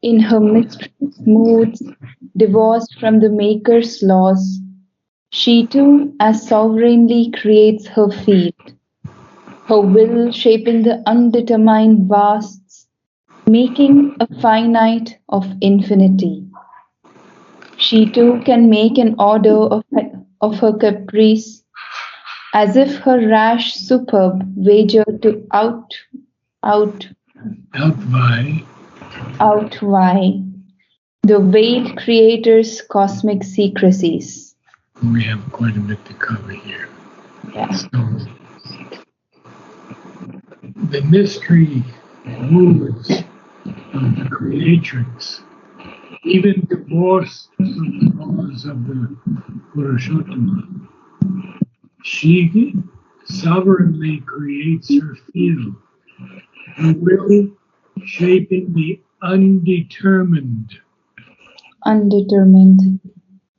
In her mischievous moods, divorced from the Maker's laws, she too as sovereignly creates her field, her will shaping the undetermined vasts, making a finite of infinity. She too can make an order of her caprice, as if her rash superb wager to out outvie. outvie the veiled creator's cosmic secrecies. We have quite a bit to cover here. Yeah. So the mystery moods of the creatrix, even divorced from the laws of the Purushottama, she sovereignly creates her field, her will shaping the undetermined, Undetermined.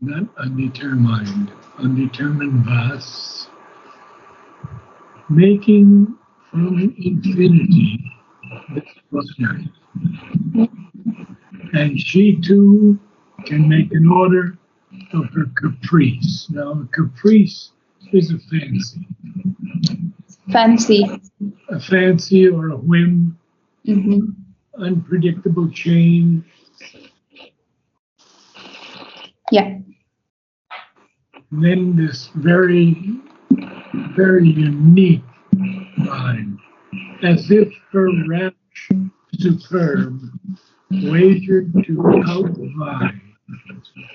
not undetermined, undetermined vasts, making from infinity this finite. And she too can make an order of her caprice. Now, a caprice is Fancy. a fancy or a whim, Hmm. unpredictable change. Yeah. And then this very, very unique line, as if her rash superb wagered to outvie.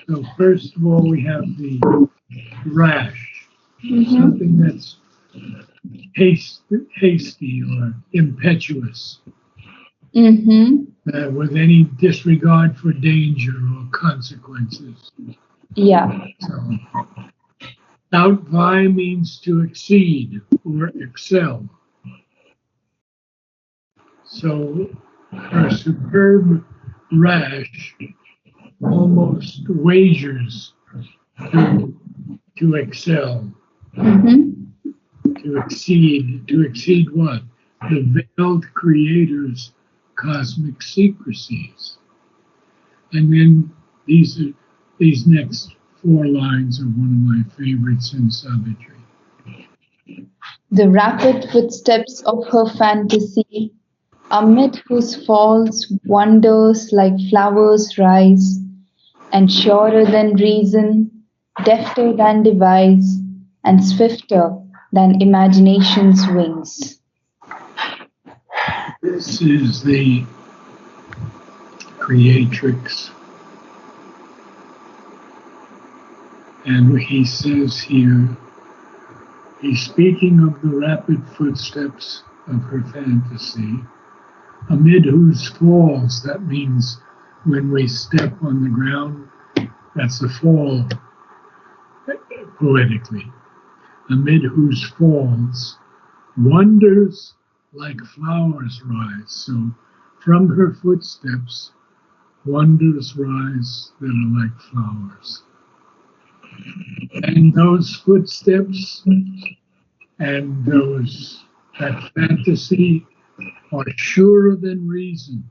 So first of all, we have the rash, Hmm. something that's hasty or impetuous, Hmm. with any disregard for danger or consequences. Yeah. So, outvie means to exceed or excel. So, her superb rash almost wagers to, to excel, Hmm. to exceed what? The veiled creator's cosmic secrecies. And then these are, these next four lines are one of my favorites in Savitri. The rapid footsteps of her fantasy, amid whose falls wonders like flowers rise, and surer than reason, defter than device, and swifter than imagination's wings. This is the creatrix. And he says here, he's speaking of the rapid footsteps of her fantasy, amid whose falls, that means when we step on the ground, that's a fall poetically, amid whose falls wonders like flowers rise. So from her footsteps, wonders rise that are like flowers. And those footsteps and those that fantasy are surer than reason,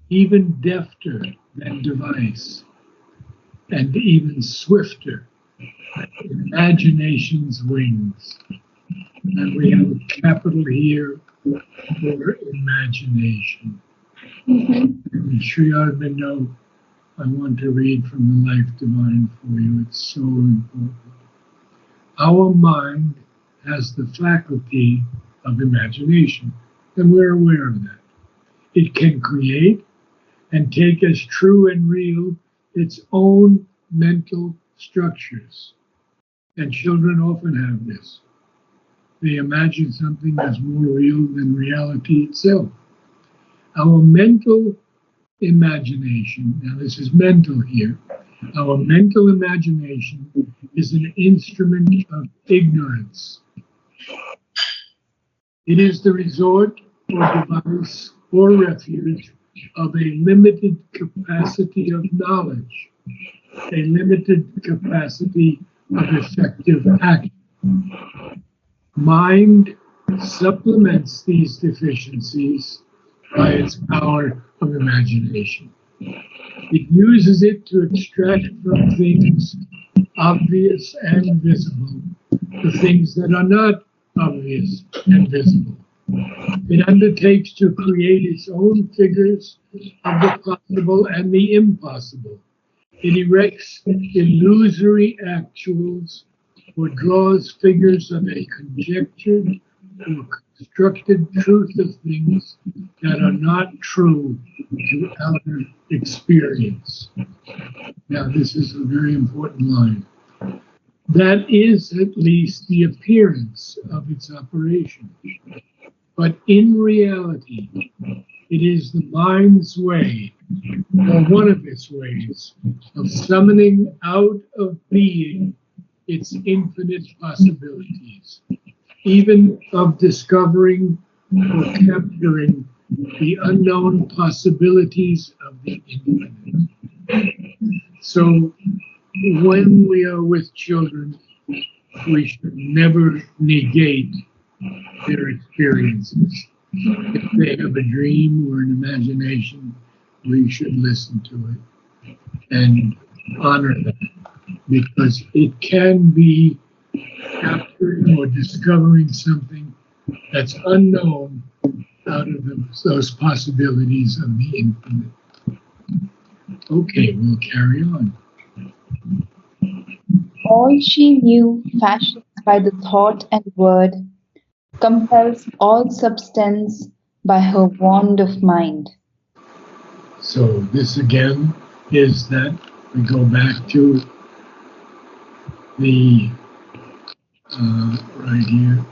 even defter than device, and even swifter than imagination's wings. And we have a capital here for imagination. And Sri Aurobindo, I want to read from the Life Divine for you. It's so important. Our mind has the faculty of imagination, and we're aware of that. It can create and take as true and real its own mental structures. And children often have this. They imagine something as more real than reality itself. Our mental imagination, now this is mental here, our mental imagination is an instrument of ignorance. It is the resort or device or refuge of a limited capacity of knowledge, a limited capacity of effective action. Mind supplements these deficiencies by its power of imagination. It uses it to extract from things obvious and visible the things that are not obvious and visible. It undertakes to create its own figures of the possible and the impossible. It erects illusory actuals or draws figures of a conjectured or constructed truth of things that are not true to outer experience. Now, this is a very important line. That is at least the appearance of its operation. But in reality, it is the mind's way, or one of its ways, of summoning out of being its infinite possibilities, even of discovering or capturing the unknown possibilities of the infinite. So when we are with children, we should never negate their experiences. If they have a dream or an imagination, we should listen to it and honor that because it can be capturing or discovering something that's unknown out of those possibilities of the infinite. Okay, we'll carry on. All she knew, fashioned by the thought and word, compels all substance by her wand of mind. So this again is that we go back to the right here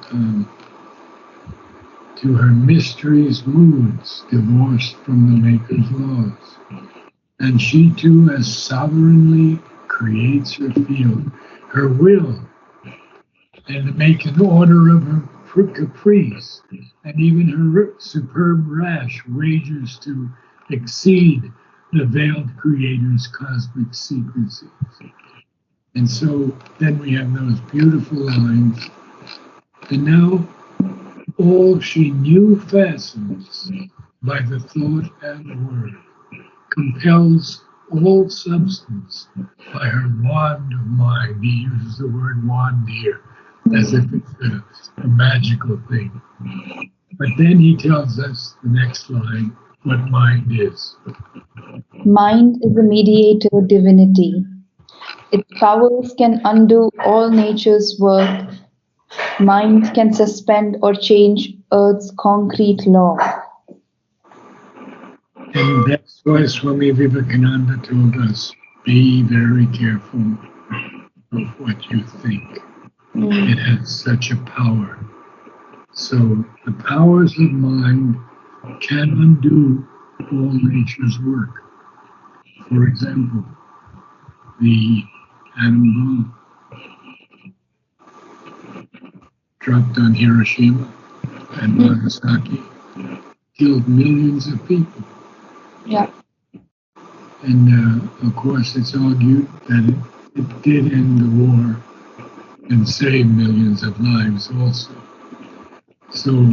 to her mysteries, moods, divorced from the Maker's laws. And she too, as sovereignly creates her field, her will, and to make an order of her caprice, and even her superb rash wages to exceed the veiled Creator's cosmic secrecies. And so then we have those beautiful lines. And now all she knew fastens by the thought and the word, compels all substance by her wand of mind. He uses the word wand here as if it's a magical thing. But then he tells us the next line what mind is. Mind is a mediator divinity. Its powers can undo all nature's work. Mind can suspend or change earth's concrete law. And that's why Swami Vivekananda told us, be very careful of what you think. It has such a power. So the powers of mind can undo all nature's work. For example, the atom bomb dropped on Hiroshima and Nagasaki killed millions of people. Yeah. And of course, it's argued that it did end the war and save millions of lives also. So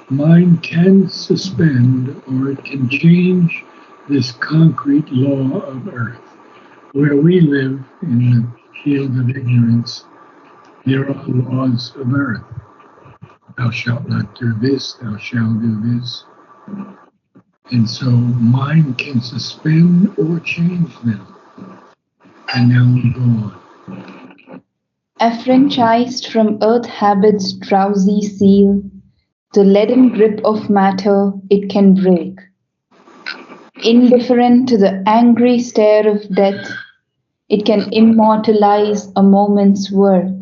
mind can suspend or it can change this concrete law of earth. Where we live in the field of ignorance, there are laws of earth. Thou shalt not do this, thou shalt do this. And so mind can suspend or change them. And now we go on. Affranchised from earth habit's drowsy seal, the leaden grip of matter it can break. Indifferent to the angry stare of death, it can immortalize a moment's work.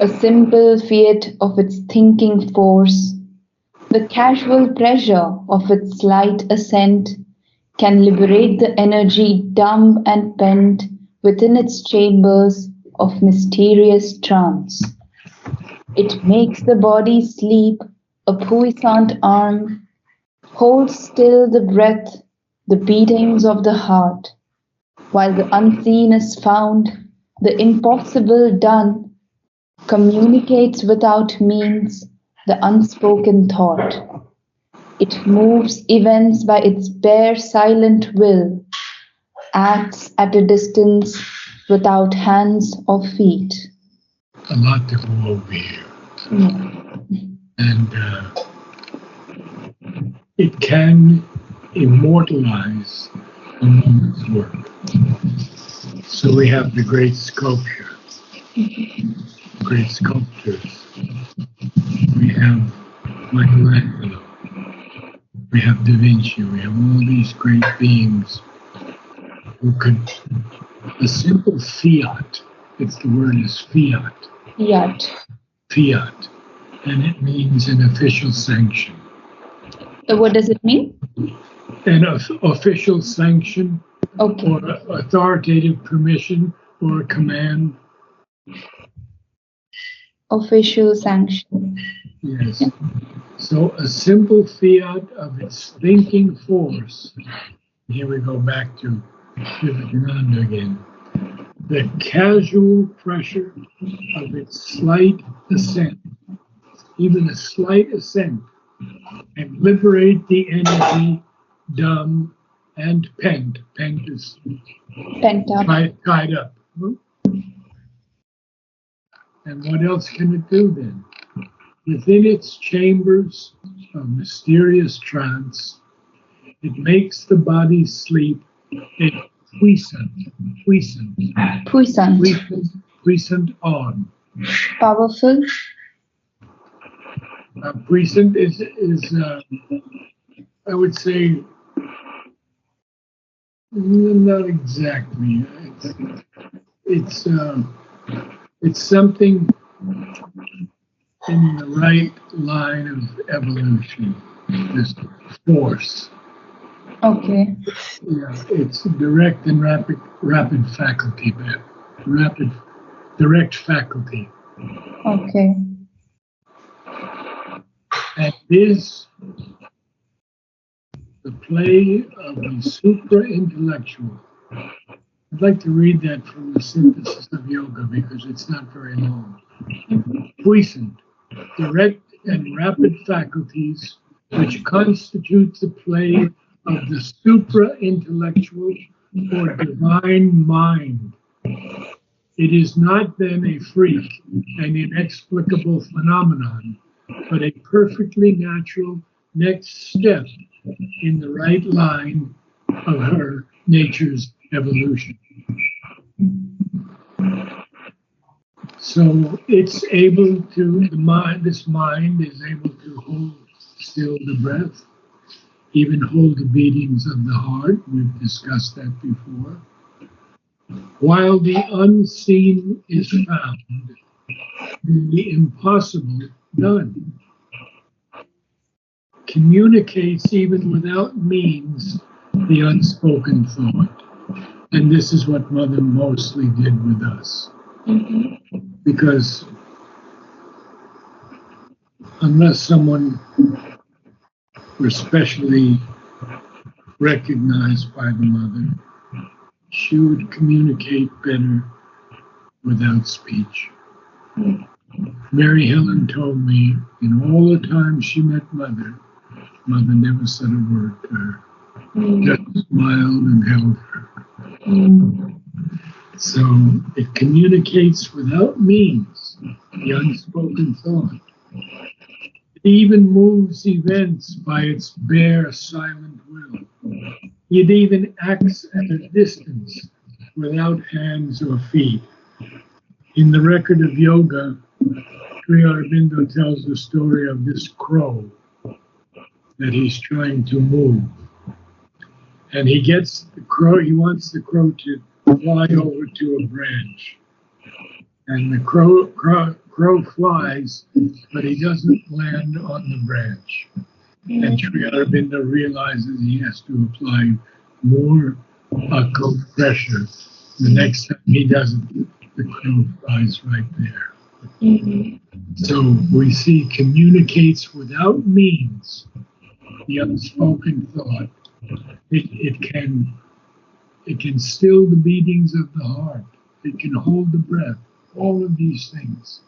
A simple fiat of its thinking force, the casual pressure of its slight assent, can liberate the energy dumb and pent within its chambers of mysterious trance. It makes the body sleep, a puissant arm, holds still the breath, the beatings of the heart, while the unseen is found, the impossible done, communicates without means the unspoken thought. It moves events by its bare silent will, acts at a distance without hands or feet. A lot to go over here. And it can immortalize a moment's work. So we have the great sculpture, great sculptors. We have Michelangelo. We have Da Vinci. We have all these great beings who could, a simple fiat, it's the word is fiat. Fiat. Fiat. And it means an official sanction. What does it mean? An official sanction Okay. or authoritative permission or command. Official sanction. Yes. So a simple fiat of its thinking force. Here we go back to Vivekananda again. The casual pressure of its slight ascent, even a slight ascent, and liberate the energy dumb and pent. Pent is Pent up. tied up. And what else can it do then? Within its chambers of mysterious trance, it makes the body sleep a puissant on. Powerful. Puissant is I would say, not exactly. It's something in the right line of evolution. This force. Okay. Yeah, it's direct and rapid faculty, direct faculty. Okay. And is the play of the supra-intellectual. I'd like to read that from the Synthesis of Yoga because it's not very long. Puissant, direct and rapid faculties which constitute the play of the supra-intellectual or divine mind. It is not then a freak, an inexplicable phenomenon, but a perfectly natural next step in the right line of her nature's evolution. So it's able to, this mind is able to hold still the breath, even hold the beatings of the heart. We've discussed that before. While the unseen is found, the impossible done. Communicates even without means the unspoken thought. And this is what Mother mostly did with us. Because unless someone were specially recognized by the Mother, she would communicate better without speech. Mary Helen told me in all the time she met Mother, Mother never said a word to her, just smiled and held her. So it communicates without means the unspoken thought. It even moves events by its bare silent will. It even acts at a distance without hands or feet. In the record of yoga, Sri Aurobindo tells the story of this crow that he's trying to move. And he gets the crow, he wants the crow to fly over to a branch. And the crow flies, but he doesn't land on the branch. And Sri Aurobindo realizes he has to apply more occult pressure. The next time he does it, the crow flies right there. So we see communicates without means the unspoken thought. It can still the beatings of the heart. It can hold the breath. All of these things.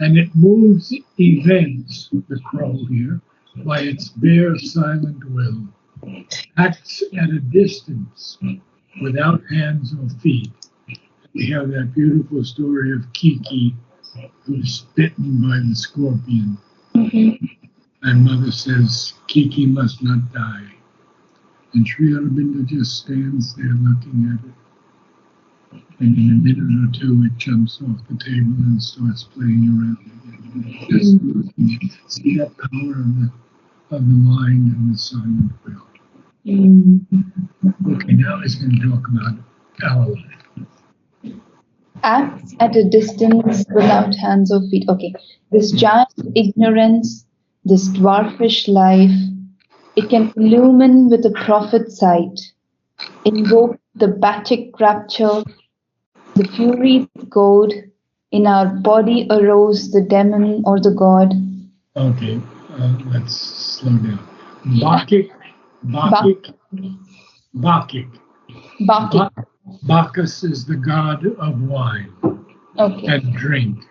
And it moves events, the crow here, by its bare silent will, acts at a distance without hands or feet. We have that beautiful story of Kiki who's bitten by the scorpion. Mm-hmm. And mother says, Kiki must not die. And Sri Aurobindo just stands there looking at it. And in a minute or two, it jumps off the table and starts playing around again. Just looking at it. See that power of the mind and the silent will. Okay, now he's going to talk about our life. Acts at a distance without hands or feet. Okay, this giant ignorance, this dwarfish life, it can illumine with a prophet sight, invoke the Batic rapture, the fury's goad, in our body arose the demon or the god. Okay, let's slow down. Bacchic, Bacchic, Bacchic. Bacchic. Bacchus is the god of wine and drink.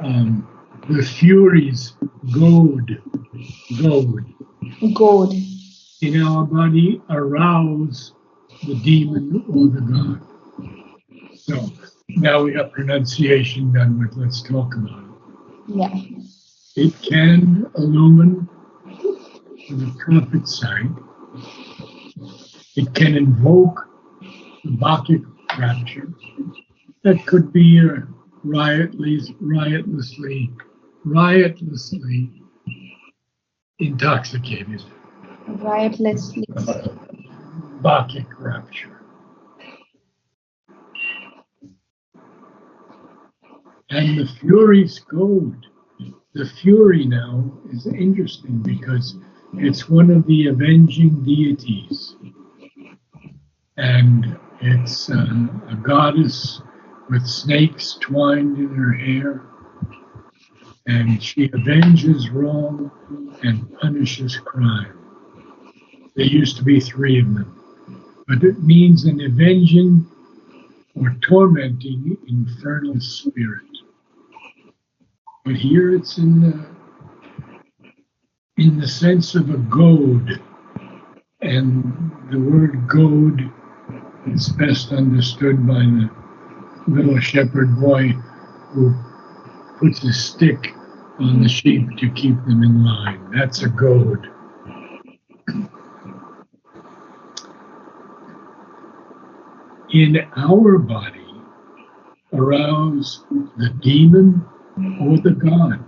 The Furies goad. In our body arouse the demon or the god. So now we have pronunciation done with. Let's talk about it. Yeah. It can illumine the prophet side. It can invoke the Bacchic rapture. That could be riotously intoxicated. Riotously. Bacchic rapture. And the Fury's goad. The Fury now is interesting because it's one of the avenging deities. And it's a goddess with snakes twined in her hair. And she avenges wrong and punishes crime. There used to be 3 of them. But it means an avenging or tormenting infernal spirit. But here it's in the sense of a goad. And the word goad is best understood by the little shepherd boy who puts a stick on the sheep to keep them in line. That's a goad. In our body, arouse the demon or the god.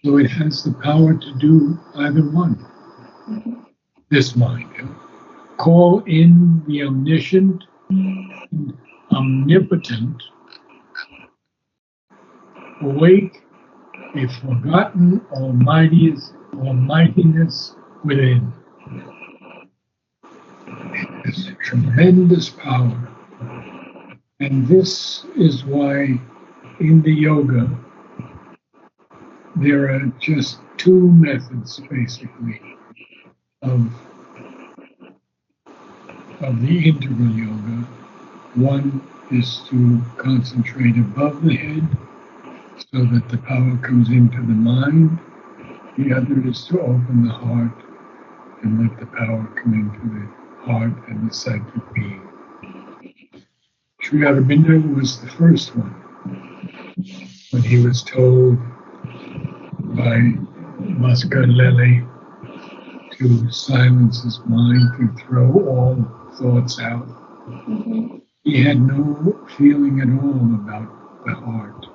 So it has the power to do either one. This mind. Call in the omniscient, omnipotent, awake a forgotten almightiness within. It's a tremendous power. And this is why in the yoga, there are just 2 methods, basically, of the integral yoga. One is to concentrate above the head so that the power comes into the mind. The other is to open the heart and let the power come into the heart and the psychic being. Sri Aurobindo was the first one. When he was told by Mascarelli to silence his mind, to throw all thoughts out, he had no feeling at all about the heart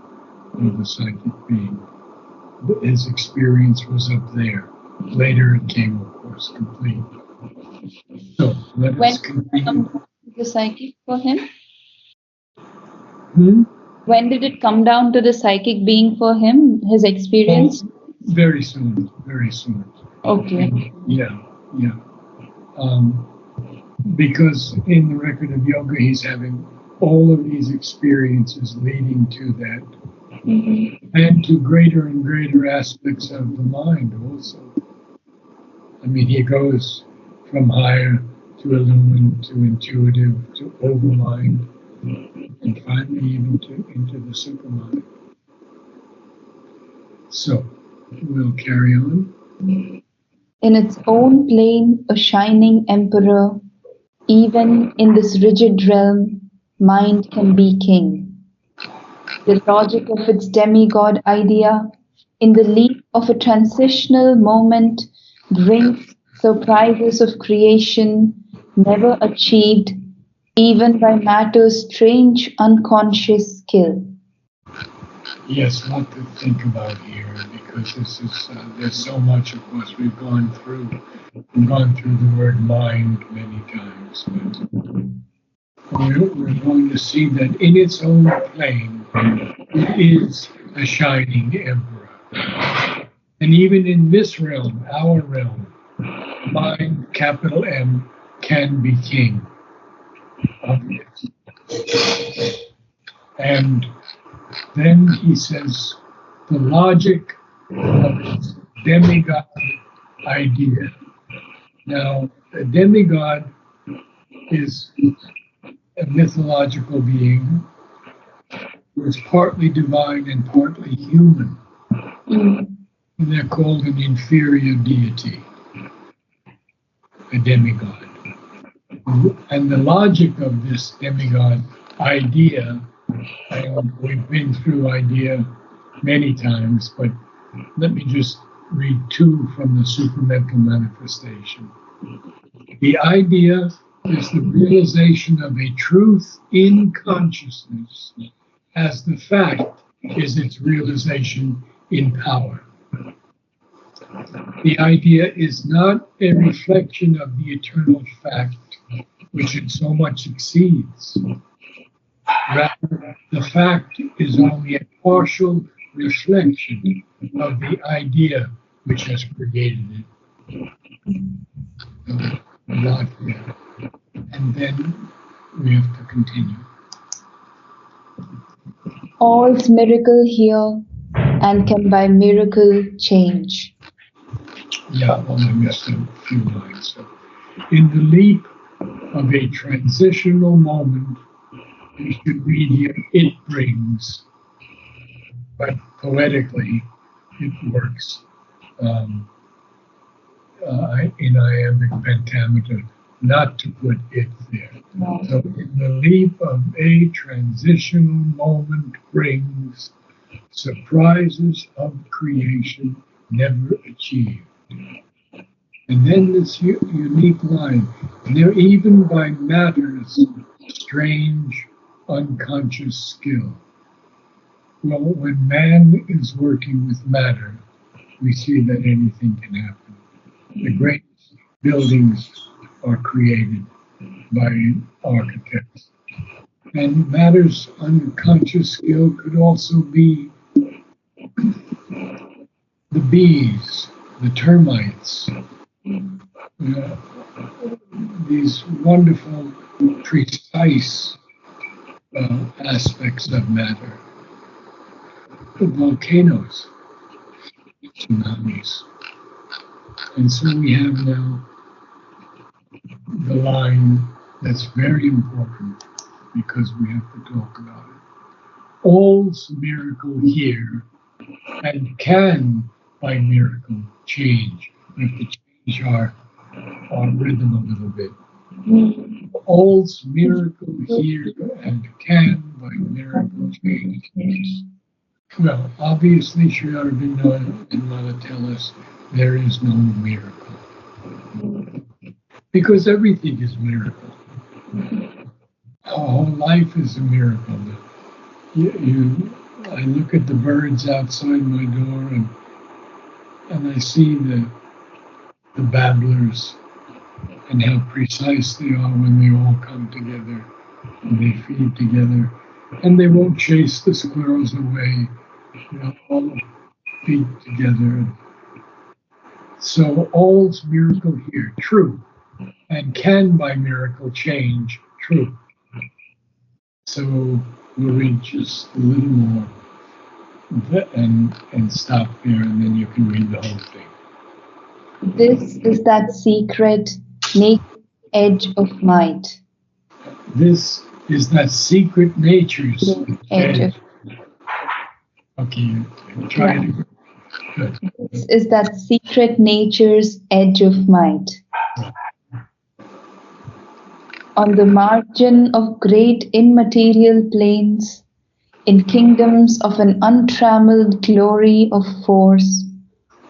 or the psychic being. His experience was up there. Later it came, of course, complete. So let us continue. The psychic for him? Hmm? When did it come down to the psychic being for him, his experience? Very soon, very soon. Okay. Yeah. Because in the record of yoga, he's having all of these experiences leading to that, and to greater and greater aspects of the mind also. I mean, he goes from higher to illumined, to intuitive, to overmind, and finally even into the supermind. So, We'll carry on. In its own plane, a shining emperor, even in this rigid realm, mind can be king. The logic of its demigod idea, in the leap of a transitional moment, brings surprises of creation never achieved even by matter's strange unconscious skill. Yes, lot to think about here because this is there's so much. Of course, we've gone through the word mind many times, but we're going to see that in its own plane, it is a shining emperor. And even in this realm, our realm, mind, capital M, can be king of it. And then he says the logic of its demigod idea. Now, a demigod is a mythological being who is partly divine and partly human. Mm. And they're called an inferior deity, a demigod. And the logic of this demigod idea, we've been through idea many times, but let me just read two from the supramental manifestation. The idea is the realization of a truth in consciousness as the fact is its realization in power. The idea is not a reflection of the eternal fact which it so much exceeds. Rather, the fact is only a partial reflection of the idea which has created it. A lot there. And then we have to continue. All's miracle here and can by miracle change. Yeah, well, I missed a few lines. So, in the leap of a transitional moment, you should read here, it brings, but poetically, it works in iambic pentameter, not to put it there. So, in the leap of a transitional moment brings surprises of creation never achieved. And then this unique line, there even by matter's strange unconscious skill. Well, when man is working with matter, we see that anything can happen. The great buildings are created by architects. And matter's unconscious skill could also be the bees, the termites, these wonderful, precise aspects of matter. The volcanoes, tsunamis. And so we have now the line that's very important because we have to talk about it. All's miracle here and can by miracle change. We have to change our rhythm a little bit. All's miracle here and can by miracle change. Well, obviously, Sri Aurobindo and Mother tell us there is no miracle. Because everything is miracle. Our whole life is a miracle. I look at the birds outside my door and I see the babblers and how precise they are when they all come together and they feed together. And they won't chase the squirrels away. They'll all feed together. So all's miracle here, true, and can by miracle change, true. So we'll read just a little more and stop there, and then you can read the whole thing. This is that secret, naked edge of might. This is that secret nature's edge. Okay, try it again. Good. This is that secret nature's edge of might. On the margin of great immaterial planes, in kingdoms of an untrammeled glory of force,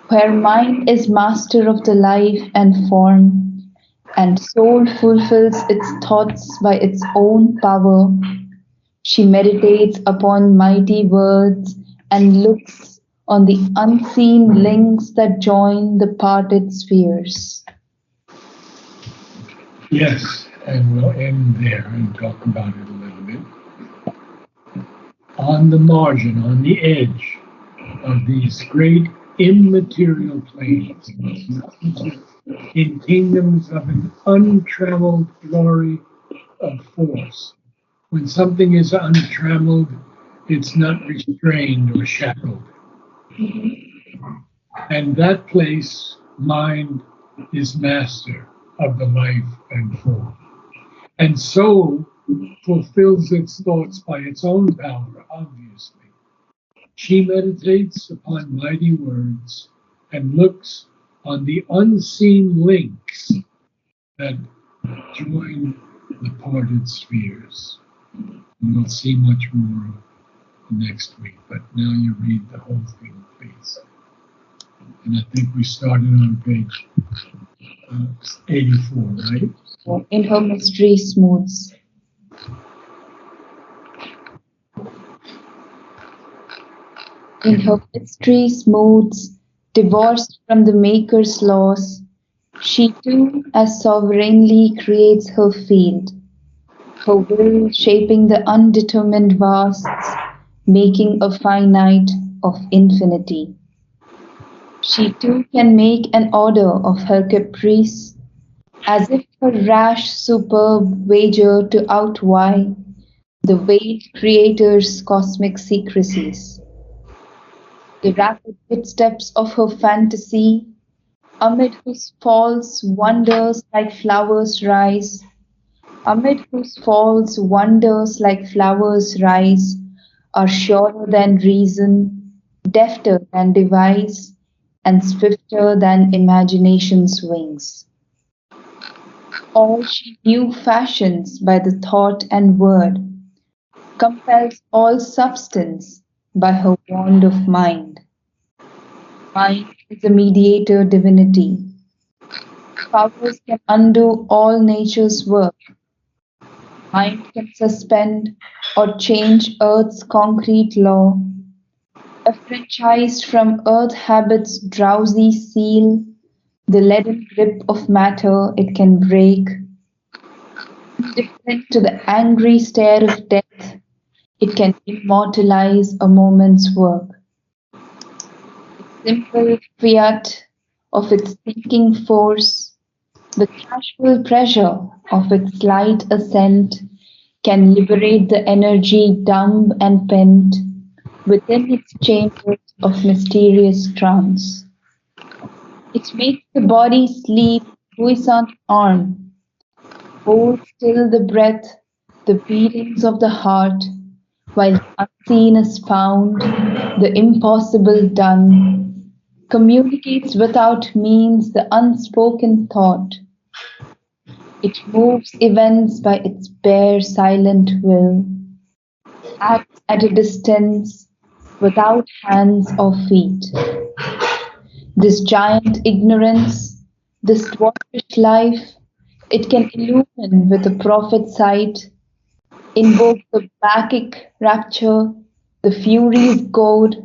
where mind is master of the life and form, and soul fulfills its thoughts by its own power, she meditates upon mighty words and looks on the unseen links that join the parted spheres. Yes, and we'll end there and talk about it a little bit. On the margin, on the edge of these great immaterial planes, in kingdoms of an untrammeled glory of force. When something is untrammeled, it's not restrained or shackled. And that place, mind, is master of the life and form. And soul fulfills its thoughts by its own power, obviously. She meditates upon mighty words and looks on the unseen links that join the parted spheres. And we'll see much more next week, but now you read the whole thing, please. And I think we started on page 84, right? In her mystery smooths. In her mystery smooths, divorced from the Maker's laws, she too as sovereignly creates her field, her will shaping the undetermined vasts, making a finite of infinity. She too can make an order of her caprice, as if her rash superb wager to outvie the veiled Creator's cosmic secrecies. The rapid footsteps of her fantasy, amid whose falls wonders like flowers rise, amid whose falls wonders like flowers rise, are surer than reason, defter than device, and swifter than imagination's wings. All she new fashions by the thought and word, compels all substance by her wand of mind. Mind is a mediator divinity. Powers can undo all nature's work. Mind can suspend or change earth's concrete law. Affranchised from earth habit's drowsy seal, the leaden grip of matter it can break. Indifferent to the angry stare of death, it can immortalize a moment's work. Simple fiat of its thinking force, the casual pressure of its slight assent, can liberate the energy dumb and pent within its chambers of mysterious trance. It makes the body sleep puissant arm, hold still the breath, the beatings of the heart, while the unseen is found, the impossible done, communicates without means the unspoken thought. It moves events by its bare silent will, acts at a distance, without hands or feet. This giant ignorance, this dwarfish life, it can illumine with a prophet's sight, invoke the Bacchic rapture, the Fury's goad,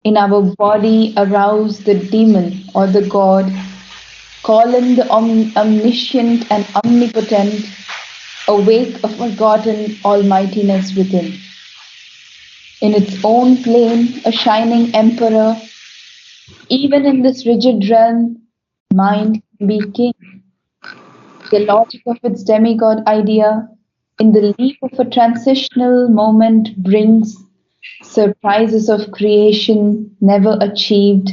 in our body arouse the demon or the god, call in the omniscient and omnipotent, awake a forgotten almightiness within. In its own plane, a shining emperor, even in this rigid realm, mind can be king. The logic of its demigod idea, in the leap of a transitional moment, brings surprises of creation never achieved,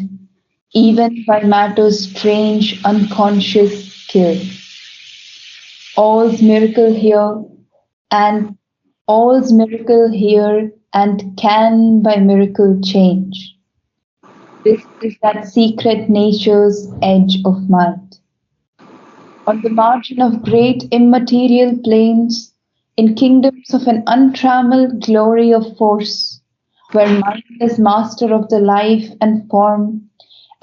even by matter's strange unconscious skill. All's miracle here, and all's miracle here, and can by miracle change. This is that secret nature's edge of might. On the margin of great immaterial plains, in kingdoms of an untrammeled glory of force, where mind is master of the life and form,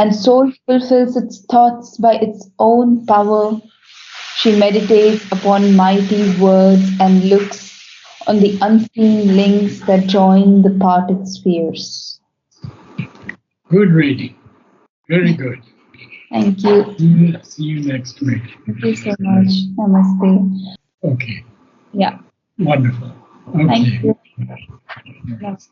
and soul fulfills its thoughts by its own power, she meditates upon mighty words and looks on the unseen links that join the parted spheres. Good reading. Very good. Thank you. See you next week. Thank you so much. Namaste. Okay. Yeah. Wonderful. Thank Okay. you. Namaste.